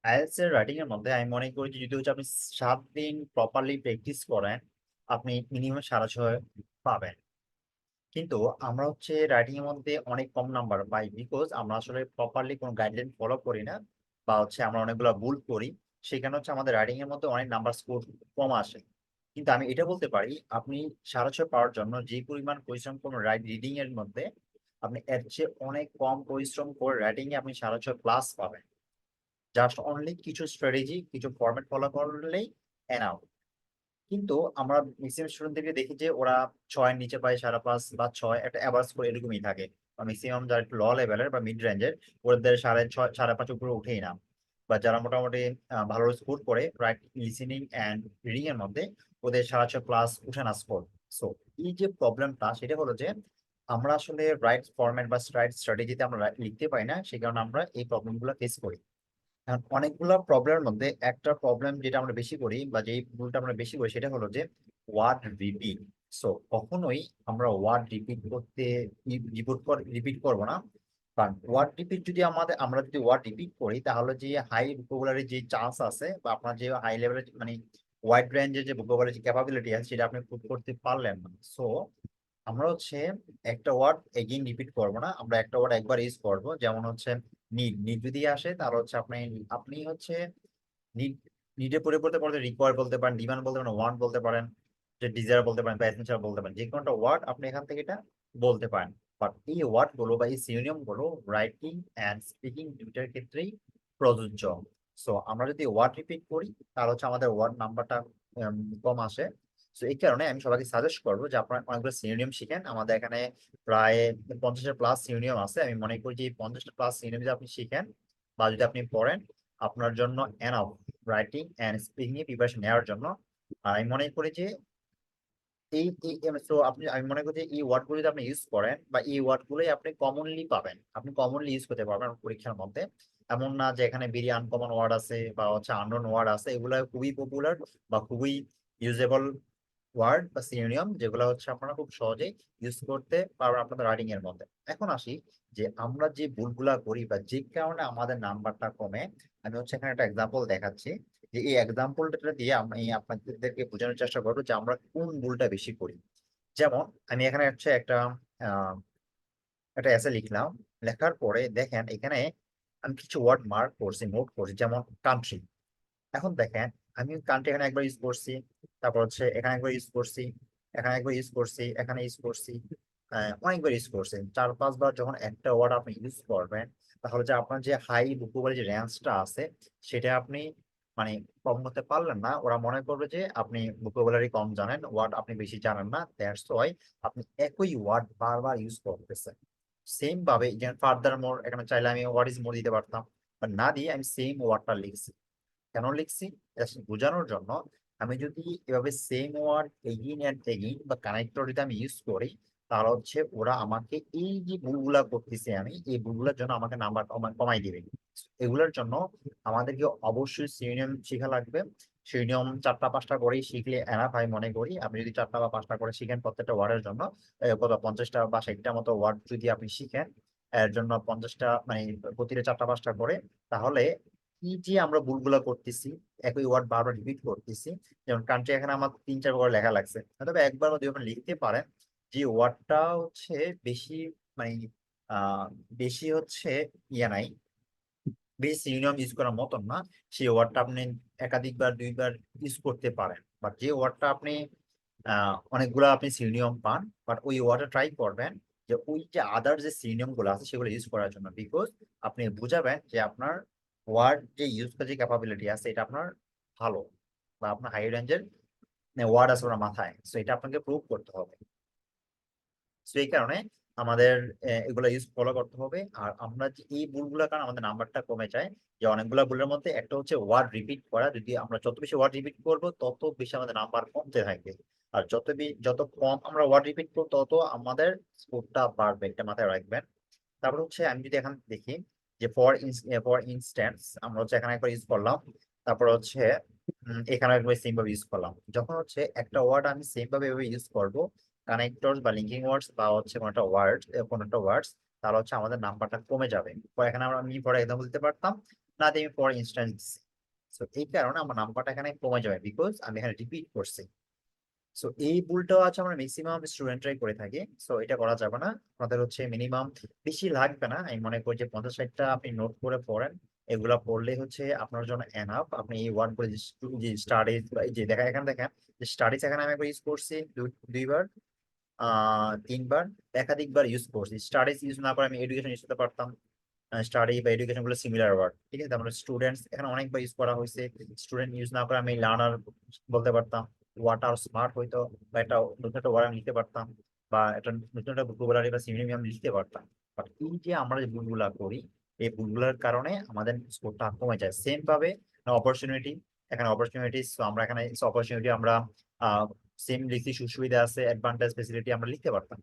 IELTS এর writing এর মধ্যে আমি মনে করি যে যদি হচ্ছে আপনি 7 দিন প্রপারলি প্র্যাকটিস করেন, আপনি মিনিমাম 6.5 পাবেন। কিন্তু আমরা হচ্ছে রাইটিং এর মধ্যে অনেক কম নাম্বার পাই, বিকজ আমরা আসলে প্রপারলি কোনো গাইডলাইন ফলো করি না, বা হচ্ছে আমরা অনেকগুলো ভুল করি। সেখানে হচ্ছে আমাদের রাইটিং এর মধ্যে অনেক নাম্বার স্কোর কম আসে। কিন্তু আমি এটা বলতে পারি, আপনি 6.5 পাওয়ার জন্য যে পরিমাণ পরিশ্রম করবেন রিডিং এর মধ্যে, আপনি এর চেয়ে অনেক কম পরিশ্রম করে রাইটিং এ আপনি 6.5 প্লাস পাবেন। জাস্ট অনলি কিছু স্ট্র্যাটেজি, কিছু ফরম্যাট ফলো করলেই এনাফ। কিন্তু আমরা ম্যাক্সিমাম স্টুডেন্টদেরকে দেখি যে ওরা 6-এর নিচে পায় 5.5 বা 6, একটা অ্যাভারেজ করে এরকমই থাকে। বা ম্যাক্সিমাম যারা একটু ল লেভেলের বা মিড রেঞ্জের, ওদের 6.5 5.5 উপরে উঠেই না। বা যারা মোটামুটি ভালো স্কোর করে রাইট লিসেনিং অ্যান্ড রিডিং এর মধ্যে, ওদের 6.5 প্লাস উঠে না স্কোর। সো এই যে প্রবলেমটা, সেটা হলো যে আমরা আসলে রাইট ফরম্যাট বা রাইট স্ট্র্যাটেজিতে আমরা লিখতে পারি না, সেই কারণে আমরা এই প্রবলেমগুলো ফেস করি। এখন অনেকগুলো প্রবলেমের মধ্যে একটা প্রবলেম যেটা আমরা বেশি করি, বা যেই ভুলটা আমরা বেশি করি, সেটা হলো যে ওয়ার্ড রিপিট। সো কখনোই আমরা ওয়ার্ড রিপিট করতে রিপিট করবো না। কারণ ওয়ার্ড রিপিট যদি আমরা যদি ওয়ার্ড রিপিট করি, তাহলে যে হাই ভোকাবুলারি যে চান্স আছে, বা আপনার যে হাই লেভেলের মানে ওয়াইড রেঞ্জের যে ভোকাবুলারি ক্যাপাবিলিটি আছে, সেটা আপনি প্রুভ করতে পারলেন না। সো আমরা হচ্ছে একটা ওয়ার্ড এগেইন রিপিট করবো না, আমরা একটা ওয়ার্ড একবার ইউজ করবো। যেমন হচ্ছে নিড, নিড যদি আসে তাহলে হচ্ছে আপনি আপনি হচ্ছে নিড, নিডের পরিবর্তে পড়তে রিকোয়ার বলতে পারেন, ডিমান্ড বলতে পারেন, ওয়ান্ট বলতে পারেন, যে ডিজায়ার বলতে পারেন বা এসেনশিয়াল বলতে পারেন। যে কোনোটা ওয়ার্ড আপনি এখান থেকে এটা বলতে পারেন। বাট এই ওয়ার্ড গুলো বা এই সিনোনিম গুলো রাইটিং এন্ড স্পিকিং দুইটার ক্ষেত্রেই প্রযোজ্য। সো আমরা যদি ওয়ার্ড রিপিট করি, তাহলে হচ্ছে আমাদের ওয়ার্ড নাম্বারটা কম আসে। সো এই কারণে আমি সবাইকে সাজেস্ট করবো যে আপনারা অনেকগুলো সিনোনিম শিখেন। আমাদের এখানে প্রায় 50-এর প্লাস সিনোনিম আছে। আমি মনে করি যে এই 50-টা প্লাস সিনোনিম যদি আপনি শিখেন বা যদি আপনি পড়েন, আপনার জন্য এনাফ রাইটিং এন্ড স্পিকিং এ প্রিপারেশন নেওয়ার জন্য। আর আমি মনে করি যে আমি মনে করি যে এই ওয়ার্ড গুলো যদি আপনি ইউজ করেন, বা এই ওয়ার্ড গুলোই আপনি কমনলি পাবেন, আপনি কমনলি ইউজ করতে পারবেন পরীক্ষার মধ্যে। এমন না যে এখানে বেরি আনকমন ওয়ার্ড আছে বা হচ্ছে আননোন ওয়ার্ড আছে। এগুলো খুবই পপুলার বা খুবই ইউজেবল ওয়ার্ড বা সিনোনিম, যেগুলো হচ্ছে আপনারা খুব সহজেই ইউজ করতে পারবেন আপনাদের রাইটিং এর মধ্যে। এখন আসি যে আমরা যে ভুলগুলা করি বা যে কারণে আমাদের নাম্বারটা কমে। আমি হচ্ছে এখানে একটা এক্সাম্পল দেখাচ্ছি, যে এই এক্সাম্পলটা দিয়ে আমি আপনাদেরকে বোঝানোর চেষ্টা করবো যে আমরা কোন ভুলটা বেশি করি। যেমন আমি এখানে হচ্ছে আহ একটা এসে লিখলাম। লেখার পরে দেখেন এখানে আমি কিছু ওয়ার্ড মার্ক করছি, নোট করছি, যেমন কান্ট্রি। এখন দেখেন, আমি কান্ট্রি এখানে একবার ইউজ করছি, তারপর হচ্ছে এখানে একবার ইউজ করছি, এখানে একবার ইউজ করছি, এখানে ইউজ করছি, অনেকবার ইউজ করছি। 4-5 বার যখন একটা ওয়ার্ড আপনি ইউজ করবেন, তাহলে যে আপনার যে হাই ভোকাবুলারি যে রেঞ্জটা আছে, সেটা আপনি মানে কম করতে পারলেন না। ওরা মনে করবে যে আপনি ভোকাবুলারি কম জানেন, ওয়ার্ড আপনি বেশি জানেন না। দ্যাটস ওয়াই আপনি একই ওয়ার্ড বারবার ইউজ করতেছেন। সেম ভাবে যেমন ফার্দার মোর, এখানে চাইলে আমি হোয়াট ইজ মোর দিতে পারতাম, বাট না দিয়ে আমি সেম ওয়ার্ডটা লিখছি। কেন লিখছি? জাস্ট বোঝানোর জন্য। আমি যদি এভাবে same word again and again বা কানেক্টর যদি আমি ইউজ করি, তাহলে হচ্ছে ওরা আমাকে এই যে ভুলগুলা করতেছে, আমি এই ভুলগুলোর জন্য আমাকে নাম্বার কমাই দিবে। এগুলোর জন্য আমাদেরকে অবশ্যই সিনোনিম শেখা লাগবে। সিনোনিম 4টা 5টা করেই শিখলে এনাফ আমি মনে করি। আপনি যদি 4টা বা 5টা করে শিখেন প্রত্যেকটা ওয়ার্ডের জন্য, কত 50টা বা 60টা মতো ওয়ার্ড যদি আপনি শিখেন, এর জন্য 50টা মানে প্রতিটা 4টা 5টা করে, তাহলে কি যে আমরা ভুলগুলা করতেছি, একই ওয়ার্ড বারবার রিপিট করতেছি। যেমন কান্ট্রি এখানে আমার 3-4 বার লেখা লাগছে, তবে একবার বা 2বার লিখতে পারেন। যে ওয়ার্ডটা হচ্ছে বেশি মানে আহ বেশি হচ্ছে ইয়ে নাই, বেশি সিনোনিম ইউজ করার মতন না, সেই ওয়ার্ডটা আপনি একাধিকবার 2বার ইউজ করতে পারেন। বাট যে ওয়ার্ডটা আপনি অনেকগুলো আপনি সিনোনিম পান, বাট ওই ওয়ার্ডটা ট্রাই করবেন যে ওই যে আদার যে সিনোনিম গুলো আছে সেগুলো ইউজ করার জন্য। বিকজ আপনি বুঝাবেন যে আপনার ওয়ার্ড যে ইউজ করার যে ক্যাপাবিলিটি আছে, এটা আপনার ভালো, বা আপনার হাই রেঞ্জের ওয়ার্ড আছে ওনার মাথায়। সো এটা আপনাকে প্রুভ করতে হবে। সো এই কারণে আমাদের এগুলো ইউজ ফলো করতে হবে। আর আমরা যে এই ভুলগুলোর কারণে আমাদের নাম্বারটা কমে যায়। যে অনেকগুলো ভুলের মধ্যে একটা হচ্ছে ওয়ার্ড রিপিট করা। যদি আমরা যত বেশি ওয়ার্ড রিপিট করবো, তত বেশি আমাদের নাম্বার কমতে থাকবে। আর যত কম আমরা ওয়ার্ড রিপিট করবো, তত আমাদের স্কোরটা বাড়বে। এটা মাথায় রাখবেন। তারপর হচ্ছে আমি যদি এখানে দেখি যে ফর ইনস্ট্যান্স, আমরা হচ্ছে এখানে একবার ইউজ করলাম, তারপর হচ্ছে এখানে একবার সেম ভাবে ইউজ করলাম। যখন হচ্ছে একটা ওয়ার্ড আমি সেম ভাবে ইউজ করব, কানেক্টরস বা লিঙ্কিং ওয়ার্ডস বা হচ্ছে কোনো একটা ওয়ার্ডস, তাহলে হচ্ছে আমাদের নাম্বারটা কমে যাবে। এখানে আমি ফর এক্সাম্পল দিতে পারতাম না দিয়ে আমি ফর ইনস্ট্যান্স। সো এই কারণে আমার নাম্বারটা এখানে কমে যাবে, বিকজ আমি এখানে রিপিট করছি। সো এই ভুলটা আছে আমরা ম্যাক্সিমাম স্টুডেন্টরাই করে থাকি। সো এটা করা যাবে না। আমাদের হচ্ছে মিনিমাম বেশি লাগবে না, আমি মনে করি যে 50-60টা আপনি নোট করে পড়েন। এগুলা পড়লে হচ্ছে আপনার জন্য এনাফ। আপনি এই ওয়ার্ড করে যে স্টাডিজ বা এই যে দেখা এখানে দেখেন যে স্টাডিজ এখানে আমি একবার ইউজ করছি দুইবার, 3বার, একাধিকবার ইউজ করছি। স্টাডিজ ইউজ না করে আমি এডুকেশন ইউজ করতে পারতাম। স্টাডি বা এডুকেশন গুলো সিমিলার ওয়ার্ড, ঠিক আছে। আমরা স্টুডেন্টস এখানে অনেকবার ইউজ করা হয়েছে। স্টুডেন্ট ইউজ না করে আমি লার্নার বলতে পারতাম। ওয়ার্ড আর স্মার্ট হইতো, বা একটা নতুন একটা ওয়ার্ড আমি লিখতে পারতাম, বা একটা নতুন একটা ভোকাবুলারি বা সিনোনিম আমি লিখতে পারতাম। বাট এই যে আমরা যে ভুলগুলা করি, এই ভুলগুলোর কারণে আমাদের স্কোরটা কমে যায়। সেম ভাবে অপরচুনিটি, এখানে অপরচুনিটিস, আমরা এখানে অপরচুনিটি আমরা সেম লিখতে সুবিধা আছে, অ্যাডভান্টেজ ফেসিলিটি আমরা লিখতে পারতাম।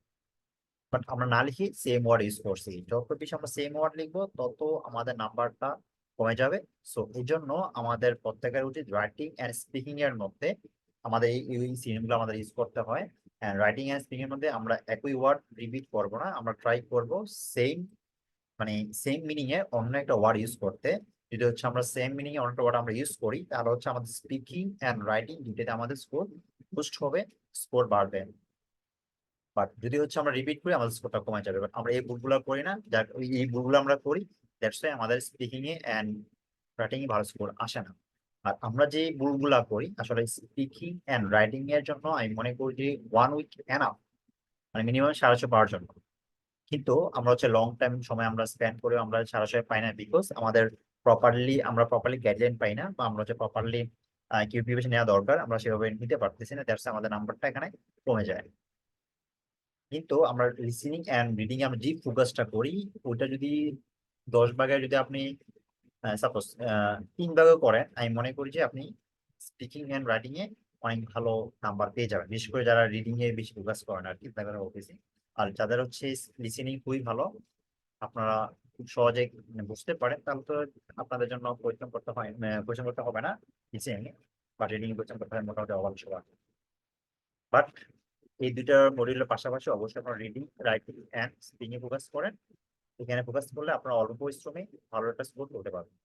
বাট আমরা না লিখে সেম ওয়ার্ড ইউজ করছি। যত বেশি আমরা সেম ওয়ার্ড লিখবো তত আমাদের নাম্বারটা কমে যাবে। সো এই জন্য আমাদের প্রত্যেকের উচিত রাইটিং এন্ড স্পিকিং এর মধ্যে আমাদের এই সিনোনিমগুলো আমাদের ইউজ করতে হয়। রাইটিং এন্ড স্পিকিং এর মধ্যে আমরা একই ওয়ার্ড রিপিট করব না, আমরা ট্রাই করব সেম, মানে সেম মিনিং এ অন্য একটা ওয়ার্ড ইউজ করতে। যদি হচ্ছে আমরা সেম মিনিং এ অন্য একটা ওয়ার্ড আমরা ইউজ করি, তাহলে হচ্ছে আমাদের স্পিকিং এন্ড রাইটিং দুইটাতে আমাদের স্কোর বুস্ট হবে, স্কোর বাড়বে। বাট যদি হচ্ছে আমরা রিপিট করি আমাদের স্কোরটা কমে যাবে। বাট আমরা এই ভুলগুলো করি না, যার এই ভুলগুলো আমরা করি, দ্যাটস ওয়াই আমাদের স্পিকিং এ এন্ড রাইটিং এ ভালো স্কোর আসে না। আর আমরা যে ভুলগুলা করি আসলে স্পিকিং এন্ড রাইটিং এর জন্য আমি মনে করি যে 1 উইক এনাফ, মানে মিনিমাম 650 পাওয়ার জন্য। কিন্তু আমরা হচ্ছে লং টাইম সময় আমরা স্পেন্ড করে আমরা 650 পাই না, বিকজ আমাদের আমরা প্রপারলি গাইডলাইন পাই না, বা আমরা হচ্ছে প্রপারলি কি প্রিপারেশন নেওয়া দরকার আমরা সেভাবে নিতে পারতেছি না, দ্যাটস আমাদের নাম্বারটা এখানে কমে যায়। কিন্তু আমরা লিসেনিং এন্ড রিডিং আমরা যে ফোকাসটা করি, ওইটা যদি 10 ভাগের যদি আপনি সাপোজ 3 ভাগও করেন, আমি মনে করি যে আপনি স্পিকিং এন্ড রাইটিং এ অনেক ভালো নাম্বার পেয়ে যাবেন, বিশেষ করে যারা রিডিং এ বেশি ফোকাস করেন আর কি, তাদের অফিসে। আর যাদের হচ্ছে লিসেনিং খুবই ভালো, আপনারা খুব সহজে মানে বুঝতে পারেন, তাহলে তো আপনাদের জন্য পরিশ্রম করতে হবে না লিসেনিং এ, বা রিডিং এ পরিশ্রম করতে হয় মোটামুটি অভাব সবার। বাট এই দুইটা মডিউলের পাশাপাশি অবশ্যই আপনারা রিডিং, রাইটিং এন্ড স্পিকিং এ ফোকাস করেন। এখানে ফোকাস করলে আপনারা অল্প পরিশ্রমে ভালো একটা স্কোর করতে পারবেন।